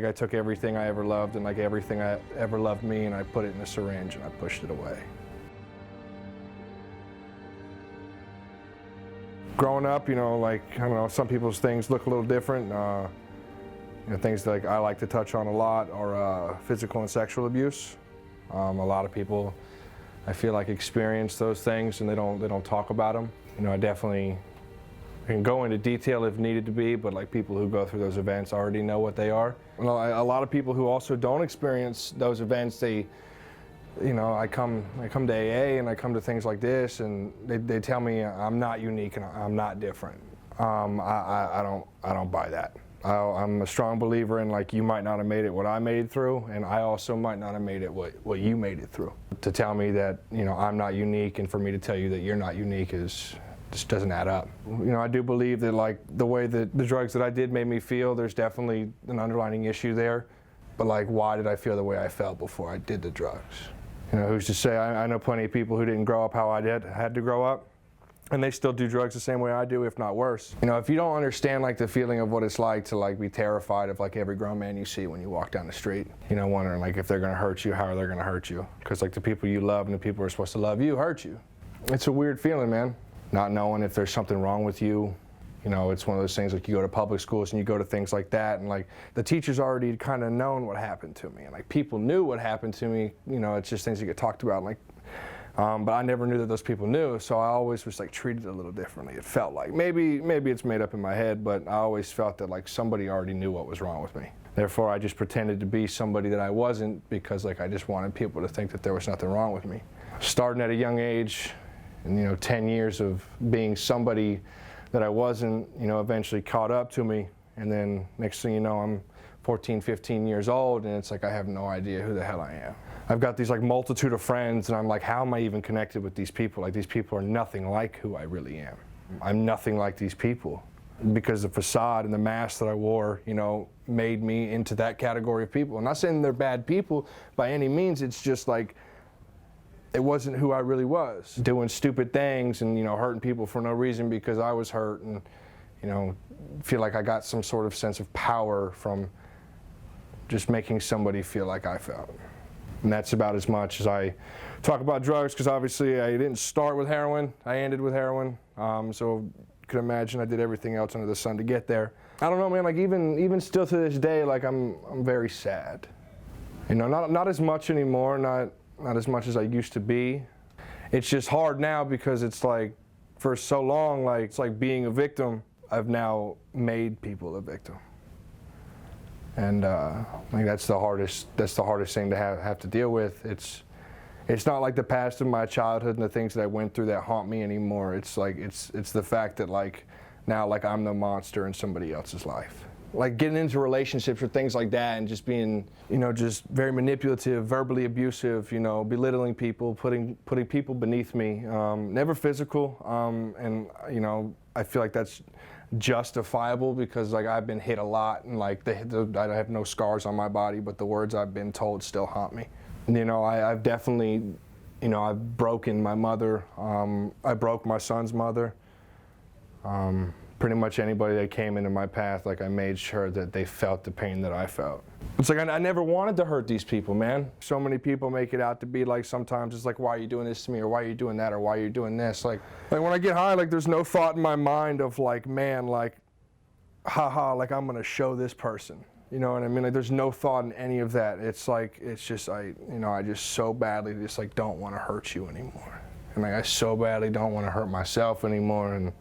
I took everything I ever loved and like everything I ever loved me, and I put it in a syringe and I pushed it away. Growing up, like, I don't know, some people's things look a little different. Things that I like to touch on a lot are physical and sexual abuse. A lot of people, I feel like, experience those things and they don't talk about them. I definitely can go into detail if needed to be, but like people who go through those events already know what they are. A lot of people who also don't experience those events, I come to AA and I come to things like this, and they tell me I'm not unique and I'm not different. I don't buy that. I'm a strong believer in, like, you might not have made it what I made it through, and I also might not have made it what you made it through. To tell me that I'm not unique, and for me to tell you that you're not unique just doesn't add up. I do believe that, like, the way that the drugs that I did made me feel, there's definitely an underlying issue there. But like, why did I feel the way I felt before I did the drugs? Who's to say? I know plenty of people who didn't grow up how I had to grow up, and they still do drugs the same way I do, if not worse. If you don't understand, like, the feeling of what it's like to, like, be terrified of, like, every grown man you see when you walk down the street, wondering, like, if they're gonna hurt you, how are they gonna hurt you? Because, like, the people you love and the people who are supposed to love you hurt you. It's a weird feeling, man. Not knowing if there's something wrong with you. It's one of those things, like, you go to public schools and you go to things like that, and like the teachers already kind of known what happened to me, and like people knew what happened to me. It's just things that get talked about, like, but I never knew that those people knew, so I always was, like, treated a little differently. It felt like maybe it's made up in my head, but I always felt that, like, somebody already knew what was wrong with me. Therefore, I just pretended to be somebody that I wasn't, because, like, I just wanted people to think that there was nothing wrong with me. Starting at a young age, and 10 years of being somebody that I wasn't, eventually caught up to me, and then next thing you know, I'm 14, 15 years old, and it's like I have no idea who the hell I am. I've got these, like, multitude of friends, and I'm like, how am I even connected with these people? Like, these people are nothing like who I really am. I'm nothing like these people, because the facade and the mask that I wore, made me into that category of people. I'm not saying they're bad people by any means. It's just like, it wasn't who I really was. Doing stupid things and, hurting people for no reason because I was hurt, and, feel like I got some sort of sense of power from just making somebody feel like I felt. And that's about as much as I talk about drugs, because obviously I didn't start with heroin, I ended with heroin. So you could imagine I did everything else under the sun to get there. I don't know, man, like, even still to this day, like, I'm very sad. Not as much anymore, not as much as I used to be. It's just hard now, because it's like, for so long, like, it's like being a victim. I've now made people a victim. And like, that's the hardest thing to have to deal with. It's not like the past of my childhood and the things that I went through that haunt me anymore. It's like, it's the fact that, like, now, like, I'm the monster in somebody else's life. Like, getting into relationships or things like that, and just being, just very manipulative, verbally abusive, belittling people, putting people beneath me. Never physical, and I feel like that's justifiable, because, like, I've been hit a lot, and, like, I have no scars on my body, but the words I've been told still haunt me. I've definitely, I've broken my mother. I broke my son's mother. Pretty much anybody that came into my path, like, I made sure that they felt the pain that I felt. It's like, I never wanted to hurt these people, man. So many people make it out to be like, sometimes it's like, why are you doing this to me, or why are you doing that, or why are you doing this? Like when I get high, like, there's no thought in my mind of, like, man, like, haha, like, I'm gonna show this person. You know what I mean? Like, there's no thought in any of that. It's like, it's just, I just so badly just, like, don't want to hurt you anymore. And, like, I so badly don't want to hurt myself anymore. And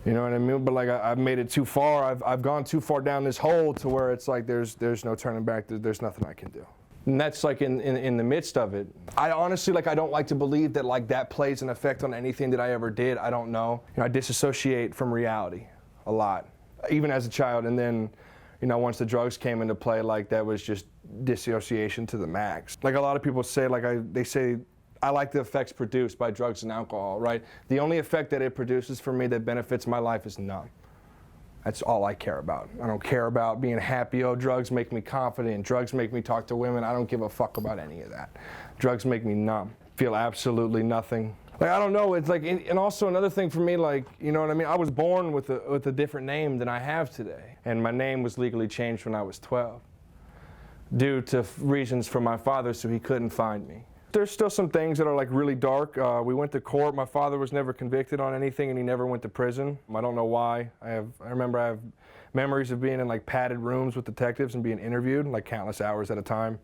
you know what I mean? But, like, I've made it too far. I've gone too far down this hole to where it's like there's no turning back. There's nothing I can do. And that's, like, in the midst of it. I honestly, like, I don't like to believe that, like, that plays an effect on anything that I ever did. I don't know. I disassociate from reality a lot, even as a child. And then, once the drugs came into play, like, that was just dissociation to the max. Like, a lot of people say, like, they say, I like the effects produced by drugs and alcohol, right? The only effect that it produces for me that benefits my life is numb. That's all I care about. I don't care about being happy. Oh, drugs make me confident. Drugs make me talk to women. I don't give a fuck about any of that. Drugs make me numb. Feel absolutely nothing. Like, I don't know, it's like, and also another thing for me, like, you know what I mean? I was born with a different name than I have today. And my name was legally changed when I was 12 due to reasons from my father, so he couldn't find me. There's still some things that are like really dark. We went to court. My father was never convicted on anything, and he never went to prison. I don't know why. I remember I have memories of being in like padded rooms with detectives and being interviewed like countless hours at a time.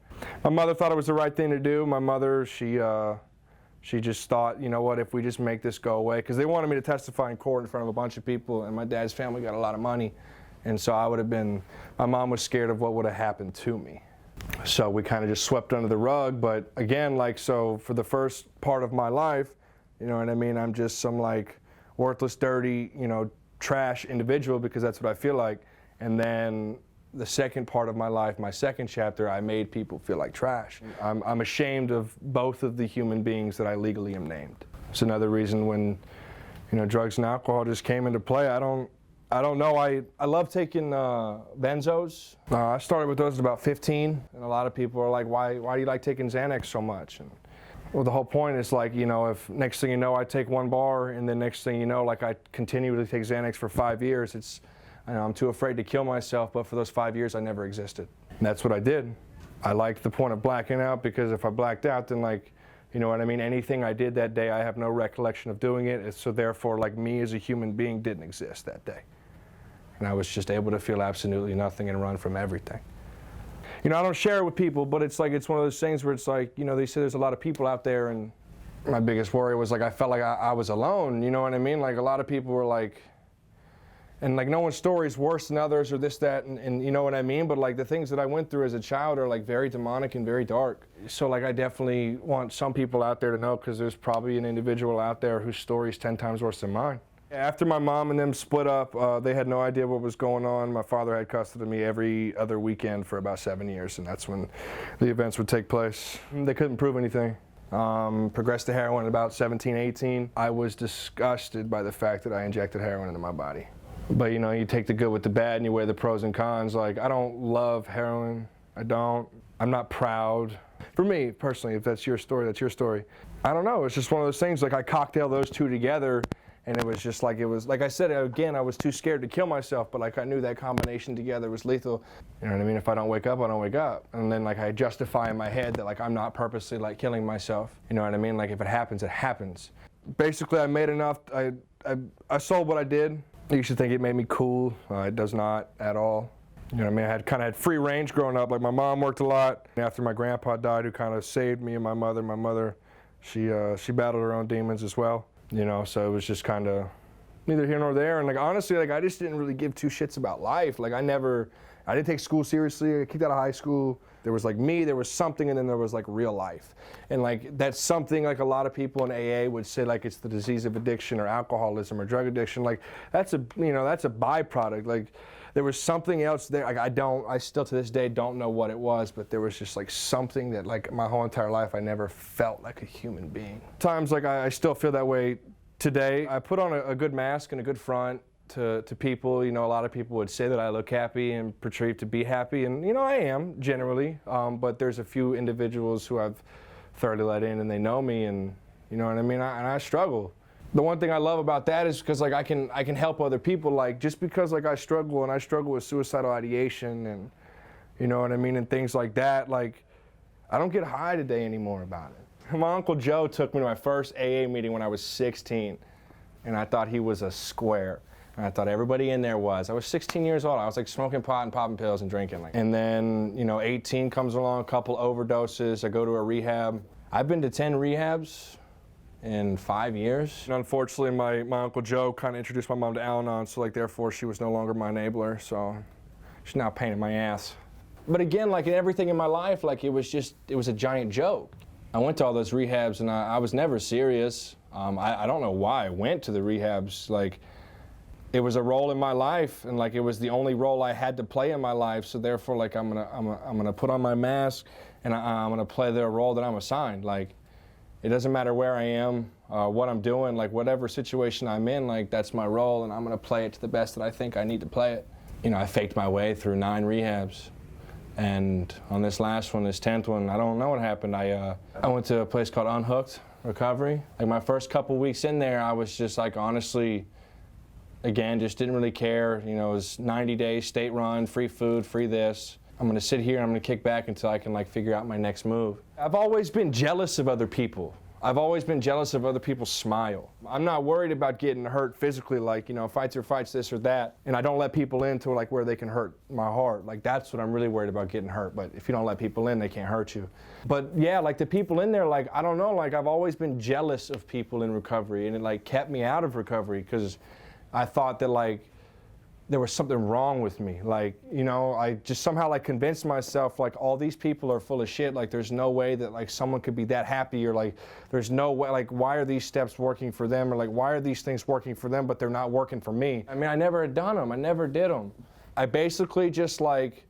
My mother thought it was the right thing to do. My mother, she just thought, you know what, if we just make this go away, because they wanted me to testify in court in front of a bunch of people, and my dad's family got a lot of money, and so I would have been, my mom was scared of what would have happened to me. So we kind of just swept under the rug, but again, like, so for the first part of my life, you know what I mean, I'm just some like worthless, dirty, you know, trash individual, because that's what I feel like. And then the second part of my life, my second chapter, I made people feel like trash. I'm ashamed of both of the human beings that I legally am named. It's another reason when, you know, drugs and alcohol just came into play. I don't know. I love taking benzos. I started with those at about 15, and a lot of people are like, why do you like taking Xanax so much? And well, the whole point is like, you know, if next thing you know I take one bar, and then next thing you know, like I continue to take Xanax for 5 years, it's, you know, I'm too afraid to kill myself, but for those 5 years I never existed. And that's what I did. I liked the point of blacking out, because if I blacked out, then like, you know what I mean, anything I did that day, I have no recollection of doing it, so therefore like me as a human being didn't exist that day. And I was just able to feel absolutely nothing and run from everything. You know, I don't share it with people, but it's like, it's one of those things where it's like, you know, they say there's a lot of people out there, and my biggest worry was like, I felt like I was alone, you know what I mean? Like a lot of people were like, and like no one's story is worse than others or this, that, and you know what I mean? But like the things that I went through as a child are like very demonic and very dark. So like I definitely want some people out there to know, because there's probably an individual out there whose story is 10 times worse than mine. After my mom and them split up, they had no idea what was going on. My father had custody of me every other weekend for about 7 years, and that's when the events would take place. They couldn't prove anything. Progressed to heroin at about 17, 18. I was disgusted by the fact that I injected heroin into my body. But you know, you take the good with the bad and you weigh the pros and cons. Like, I don't love heroin. I don't. I'm not proud. For me, personally, if that's your story, that's your story. I don't know. It's just one of those things, like I cocktail those two together, and it was just like, it was, like I said, again, I was too scared to kill myself, but like I knew that combination together was lethal. You know what I mean? If I don't wake up, I don't wake up. And then like I justify in my head that like I'm not purposely like killing myself. You know what I mean? Like if it happens, it happens. Basically, I made enough, I sold what I did. You should think it made me cool. It does not at all. You know what I mean? I kind of had free range growing up. Like my mom worked a lot. After my grandpa died, who kind of saved me and my mother, she battled her own demons as well. You know, so it was just kind of neither here nor there. And like honestly, like I just didn't really give two shits about life. Like I didn't take school seriously. I kicked out of high school. There was like me, there was something, and then there was like real life. And like that's something like a lot of people in AA would say like it's the disease of addiction or alcoholism or drug addiction. Like that's a, you know, that's a byproduct. Like there was something else there. Like I still to this day don't know what it was, but there was just like something that like my whole entire life I never felt like a human being. Times like I still feel that way today. I put on a good mask and a good front to people. You know, a lot of people would say that I look happy and portray to be happy, and you know I am generally, but there's a few individuals who I've thoroughly let in and they know me, and you know what I mean, and I struggle. The one thing I love about that is because like I can help other people. Like just because like I struggle with suicidal ideation and you know what I mean, and things like that, like I don't get high today anymore about it. My Uncle Joe took me to my first AA meeting when I was 16, and I thought he was a square. And I thought everybody in there was. I was 16 years old. I was like smoking pot and popping pills and drinking. And then, you know, 18 comes along, a couple overdoses. I go to a rehab. I've been to 10 rehabs in 5 years. And unfortunately, my Uncle Joe kind of introduced my mom to Al-Anon, so like therefore she was no longer my enabler. So she's now a pain in my ass. But again, like in everything in my life, like it was a giant joke. I went to all those rehabs and I was never serious. I don't know why I went to the rehabs. Like, it was a role in my life, and like it was the only role I had to play in my life. So therefore, like I'm gonna put on my mask, and I'm gonna play the role that I'm assigned. Like, it doesn't matter where I am, what I'm doing, like whatever situation I'm in, like that's my role, and I'm gonna play it to the best that I think I need to play it. You know, I faked my way through 9 rehabs, and on this last one, this 10th one, I don't know what happened. I went to a place called Unhooked. recovery. Like my first couple weeks in there, I was just like, honestly, again, just didn't really care. You know, it was 90 days, state run, free food, free this. I'm gonna sit here and I'm gonna kick back until I can like figure out my next move. I've always been jealous of other people. I've always been jealous of other people's smile. I'm not worried about getting hurt physically, like, you know, fights or fights, this or that. And I don't let people into like where they can hurt my heart. Like that's what I'm really worried about, getting hurt. But if you don't let people in, they can't hurt you. But yeah, like the people in there, like, I don't know, like I've always been jealous of people in recovery, and it like kept me out of recovery because I thought that like there was something wrong with me. Like, you know, I just somehow like convinced myself like all these people are full of shit. Like there's no way that like someone could be that happy, or like there's no way, like why are these steps working for them, or like why are these things working for them but they're not working for me? I mean, I never had done them. I never did them. I basically just like,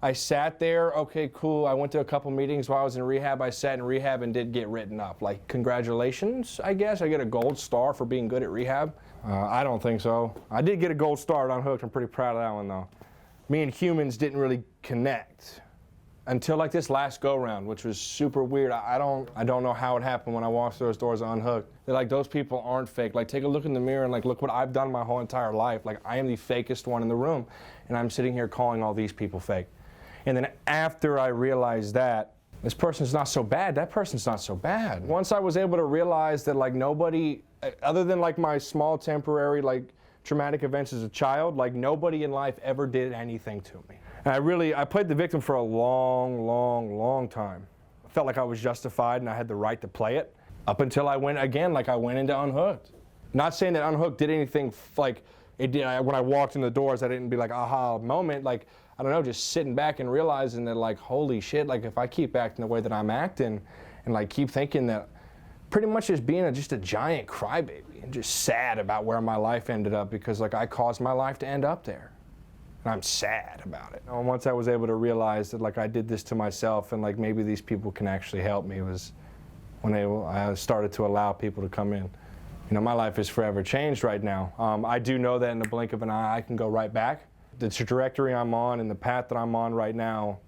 I sat there, okay, cool. I went to a couple meetings while I was in rehab. I sat in rehab and did get written up. Like, congratulations, I guess. I get a gold star for being good at rehab. I don't think so. I did get a gold star at Unhooked. I'm pretty proud of that one, though. Me and humans didn't really connect until like this last go-round, which was super weird. I don't know how it happened when I walked through those doors at Unhooked. They're like, those people aren't fake. Like, take a look in the mirror and like, look what I've done my whole entire life. Like, I am the fakest one in the room, and I'm sitting here calling all these people fake. And then after I realized that, this person's not so bad, that person's not so bad. Once I was able to realize that like nobody, other than like my small temporary like traumatic events as a child, like nobody in life ever did anything to me. And I played the victim for a long time. I felt like I was justified and I had the right to play it, up until I went into Unhooked. Not saying that Unhooked did anything like it did. When I walked in the doors, I didn't be like, aha moment. Like, I don't know, just sitting back and realizing that like, holy shit, like if I keep acting the way that I'm acting and like keep thinking that pretty much just being just a giant crybaby and just sad about where my life ended up because like I caused my life to end up there. And I'm sad about it. And once I was able to realize that like I did this to myself and like maybe these people can actually help me, was when I started to allow people to come in. You know, my life is forever changed right now. I do know that in the blink of an eye I can go right back. The trajectory I'm on and the path that I'm on right now,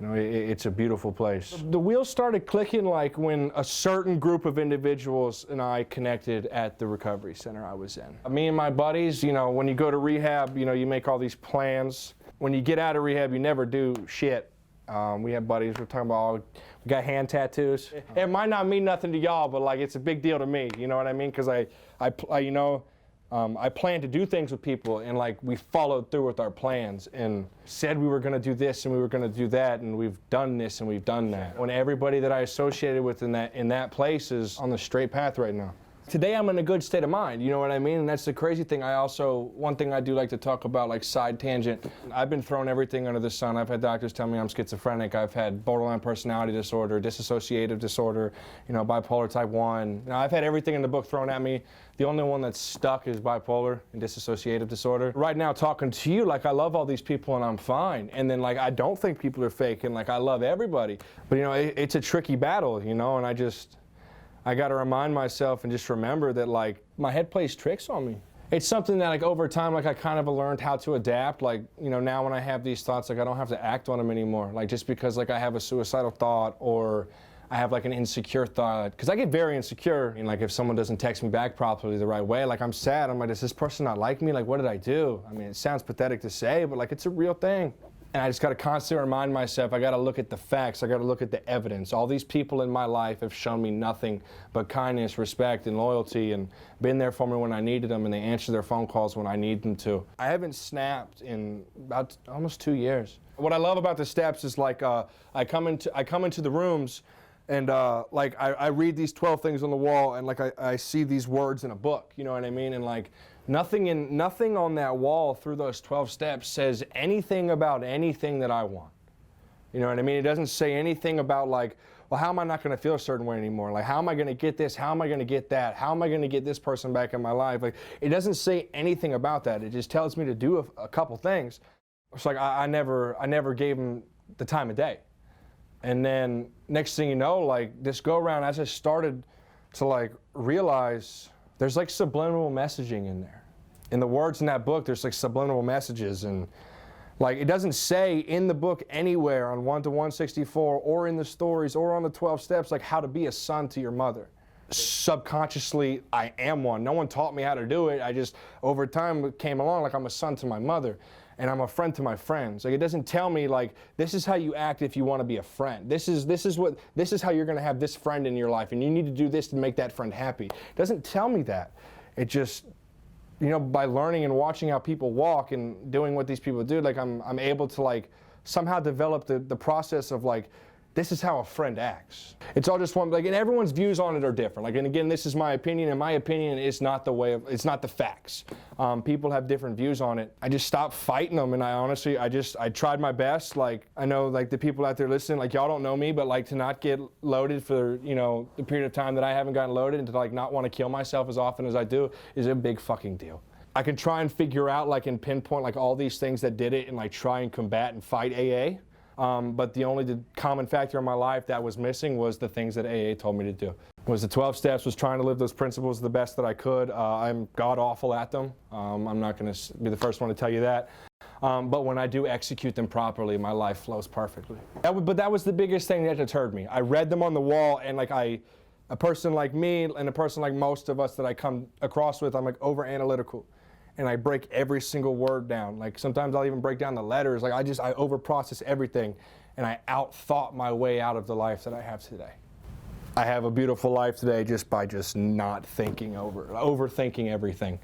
you know, it's a beautiful place. The wheels started clicking like when a certain group of individuals and I connected at the recovery center I was in. Me and my buddies, you know, when you go to rehab, you know, you make all these plans. When you get out of rehab, you never do shit. We have buddies, we're talking about, we got hand tattoos. It might not mean nothing to y'all, but like it's a big deal to me, you know what I mean? Because I planned to do things with people, and like we followed through with our plans and said we were going to do this and we were going to do that, and we've done this and we've done that. When everybody that I associated with in that place is on the straight path right now. Today I'm in a good state of mind, you know what I mean? And that's the crazy thing. One thing I do like to talk about, like side tangent, I've been thrown everything under the sun. I've had doctors tell me I'm schizophrenic. I've had borderline personality disorder, dissociative disorder, you know, bipolar type 1. Now, I've had everything in the book thrown at me. The only one that's stuck is bipolar and dissociative disorder. Right now, talking to you, like I love all these people and I'm fine. And then like I don't think people are fake, and like I love everybody. But you know, it's a tricky battle, you know, and I got to remind myself and just remember that like my head plays tricks on me. It's something that like over time, like I kind of learned how to adapt. Like, you know, now when I have these thoughts, like I don't have to act on them anymore. Like just because like I have a suicidal thought or I have like an insecure thought, because I get very insecure. And like if someone doesn't text me back properly the right way, like I'm sad. I'm like, does this person not like me? Like, what did I do? I mean, it sounds pathetic to say, but like it's a real thing. And I just got to constantly remind myself, I got to look at the facts, I got to look at the evidence. All these people in my life have shown me nothing but kindness, respect, and loyalty, and been there for me when I needed them, and they answer their phone calls when I need them to. I haven't snapped in about almost 2 years. What I love about the steps is like I come into the rooms, and like I read these 12 things on the wall, and like I see these words in a book, you know what I mean? And like nothing on that wall through those 12 steps says anything about anything that I want. You know what I mean? It doesn't say anything about like, well, how am I not going to feel a certain way anymore? Like, how am I going to get this? How am I going to get that? How am I going to get this person back in my life? Like, it doesn't say anything about that. It just tells me to do a couple things. It's like I never gave them the time of day. And then next thing you know, like this go around, as I started to like realize there's like subliminal messaging in there. In the words in that book, there's like subliminal messages, and like it doesn't say in the book anywhere on 1 to 164 or in the stories or on the 12 steps like how to be a son to your mother. subconsciously I am one. No one taught me how to do it. I just, over time, came along like I'm a son to my mother and I'm a friend to my friends. Like, it doesn't tell me like, this is how you act if you want to be a friend. This is how you're going to have this friend in your life and you need to do this to make that friend happy. It doesn't tell me that. It just, you know, by learning and watching how people walk and doing what these people do, like I'm able to like somehow develop the process of like, this is how a friend acts. It's all just one, like, and everyone's views on it are different. Like, and again, this is my opinion, and my opinion is not the way of, it's not the facts. People have different views on it. I just stopped fighting them, and I honestly, I tried my best. Like, I know, like, the people out there listening, like, y'all don't know me, but like, to not get loaded for, you know, the period of time that I haven't gotten loaded, and to like not want to kill myself as often as I do is a big fucking deal. I can try and figure out, like, and pinpoint like all these things that did it, and like try and combat and fight AA. But the common factor in my life that was missing was the things that AA told me to do. Was the 12 steps, was trying to live those principles the best that I could. I'm god-awful at them. I'm not going to be the first one to tell you that. But when I do execute them properly, my life flows perfectly. But that was the biggest thing that deterred me. I read them on the wall, and like a person like me and a person like most of us that I come across with, I'm like over-analytical. And I break every single word down. Like, sometimes I'll even break down the letters. Like, I over-process everything, and I out-thought my way out of the life that I have today. I have a beautiful life today just by just not thinking overthinking everything,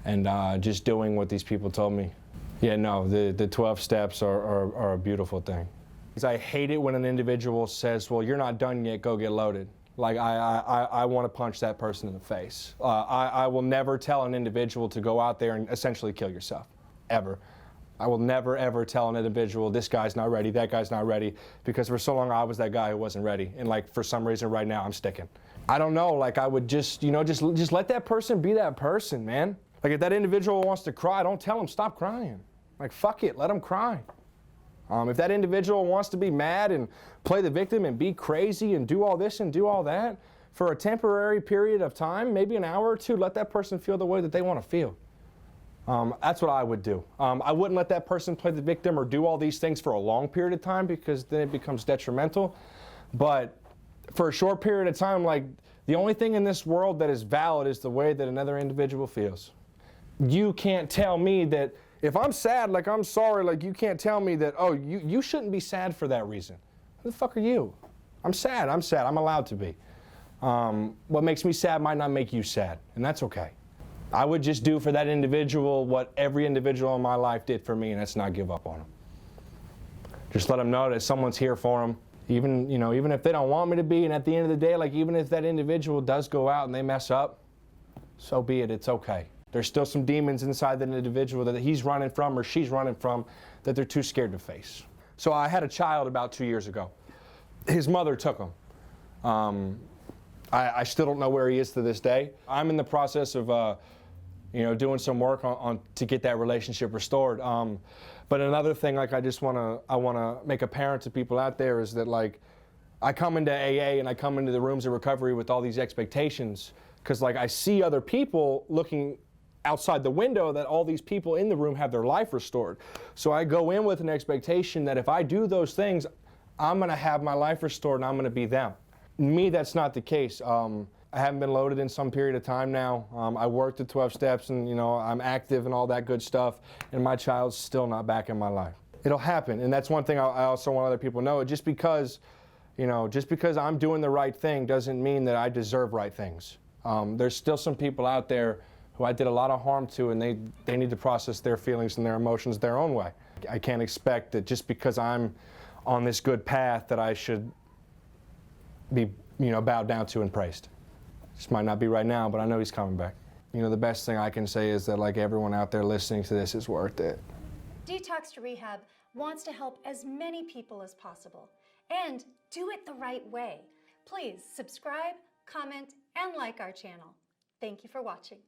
and just doing what these people told me. Yeah, no, the 12 steps are a beautiful thing. Because I hate it when an individual says, well, you're not done yet, go get loaded. Like, I want to punch that person in the face. I will never tell an individual to go out there and essentially kill yourself, ever. I will never, ever tell an individual, this guy's not ready, that guy's not ready, because for so long I was that guy who wasn't ready. And like, for some reason right now I'm sticking. I don't know, like I would just, you know, just let that person be that person, man. Like, if that individual wants to cry, don't tell him stop crying. Like, fuck it, let him cry. If that individual wants to be mad and play the victim and be crazy and do all this and do all that, for a temporary period of time, maybe an hour or two, let that person feel the way that they want to feel. That's what I would do. I wouldn't let that person play the victim or do all these things for a long period of time, because then it becomes detrimental. But for a short period of time, like, the only thing in this world that is valid is the way that another individual feels. You can't tell me that if I'm sad, like, I'm sorry, like, you can't tell me that, oh, you shouldn't be sad for that reason. Who the fuck are you? I'm sad, I'm allowed to be. What makes me sad might not make you sad, and that's okay. I would just do for that individual what every individual in my life did for me, and that's not give up on them. Just let them know that someone's here for them, even if they don't want me to be, and at the end of the day, like, even if that individual does go out and they mess up, so be it, it's okay. There's still some demons inside that individual that he's running from or she's running from that they're too scared to face. So I had a child about 2 years ago. His mother took him. I still don't know where he is to this day. I'm in the process of doing some work on to get that relationship restored. But another thing, like, I want to make apparent to people out there is that, like, I come into AA and I come into the rooms of recovery with all these expectations, because, like, I see other people looking outside the window that all these people in the room have their life restored. So I go in with an expectation that if I do those things, I'm going to have my life restored and I'm going to be them. Me, that's not the case. I haven't been loaded in some period of time now. I worked the 12 steps and, I'm active and all that good stuff, and my child's still not back in my life. It'll happen, and that's one thing I also want other people to know. Just because I'm doing the right thing doesn't mean that I deserve right things. There's still some people out there who I did a lot of harm to, and they need to process their feelings and their emotions their own way. I can't expect that just because I'm on this good path that I should be, bowed down to and praised. This might not be right now, but I know he's coming back. The best thing I can say is that, like, everyone out there listening to this is worth it. Detox to Rehab wants to help as many people as possible and do it the right way. Please subscribe, comment, and like our channel. Thank you for watching.